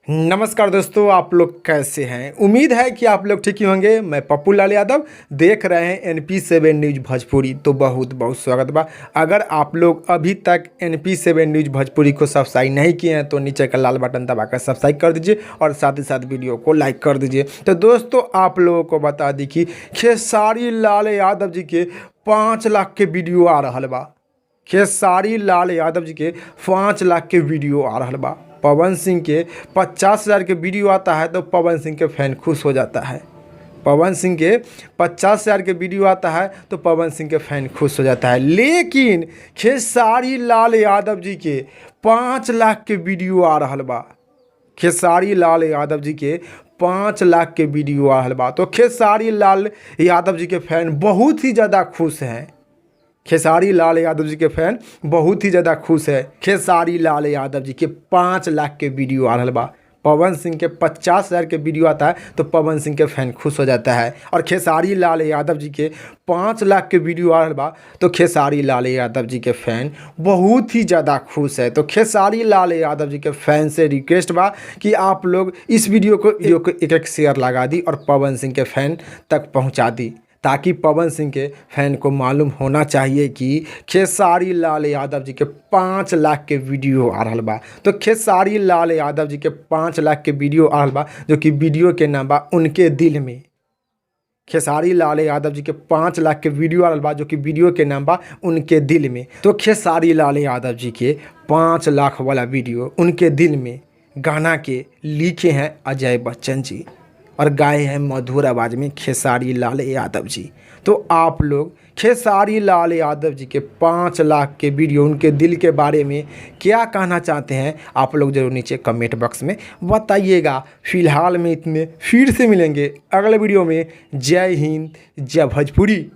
नमस्कार दोस्तों, आप लोग कैसे हैं। उम्मीद है कि आप लोग ठीक ही होंगे। मैं पप्पू लाल यादव देख रहे हैं NP7 न्यूज़ भोजपुरी। तो बहुत बहुत स्वागत बा। अगर आप लोग अभी तक NP7 न्यूज़ भोजपुरी को सब्सक्राइब नहीं किए हैं तो नीचे का लाल बटन दबाकर सब्सक्राइब कर दीजिए और साथ ही साथ वीडियो को लाइक कर दीजिए। तो दोस्तों, आप लोगों को बता दी कि खेसारी लाल यादव जी के 5 लाख के वीडियो आ रहा बा। खेसारी लाल यादव जी के 5 लाख के वीडियो आ रहा बा। पवन सिंह के 50,000 के वीडियो आता है तो पवन सिंह के फैन खुश हो जाता है। पवन सिंह के 50,000 के वीडियो आता है तो पवन सिंह के फैन खुश हो जाता है। लेकिन खेसारी लाल यादव जी के 5 लाख के वीडियो आ रहा बा। खेसारी लाल यादव जी के 5 लाख के वीडियो आ रहा बा। तो खेसारी लाल यादव जी के फैन बहुत ही ज़्यादा खुश हैं। खेसारी लाल यादव जी के फैन बहुत ही ज़्यादा खुश है। खेसारी लाल यादव जी के 5 लाख के वीडियो आ रहा बा। पवन सिंह के 50,000 के वीडियो आता है तो पवन सिंह के फैन खुश हो जाता है। और खेसारी लाल यादव जी के 5 लाख के वीडियो आ रहा बा तो खेसारी लाल यादव जी के फैन बहुत ही ज़्यादा खुश है। तो खेसारी लाल यादव जी के फैन से रिक्वेस्ट बा कि आप लोग इस वीडियो को एक एक शेयर लगा दी और पवन सिंह के फैन तक पहुँचा दी, ताकि पवन सिंह के फैन को मालूम होना चाहिए कि खेसारी लाल यादव जी के 5 लाख के वीडियो आ रहा बा। तो खेसारी लाल यादव जी के 5 लाख के वीडियो आ रहा बा, जो कि वीडियो के नाम बा उनके दिल में। खेसारी लाल यादव जी के 5 लाख के वीडियो आ रहा बा, जो कि वीडियो के नाम बा उनके दिल में। तो खेसारी लाल यादव जी के 5 लाख वाला वीडियो उनके दिल में गाना के लिखे हैं अजय बच्चन जी और गाए हैं मधुर आवाज़ में खेसारी लाल यादव जी। तो आप लोग खेसारी लाल यादव जी के 5 लाख के वीडियो उनके दिल के बारे में क्या कहना चाहते हैं, आप लोग जरूर नीचे कमेंट बॉक्स में बताइएगा। फिलहाल में इतने, फिर से मिलेंगे अगले वीडियो में। जय हिंद, जय भोजपुरी।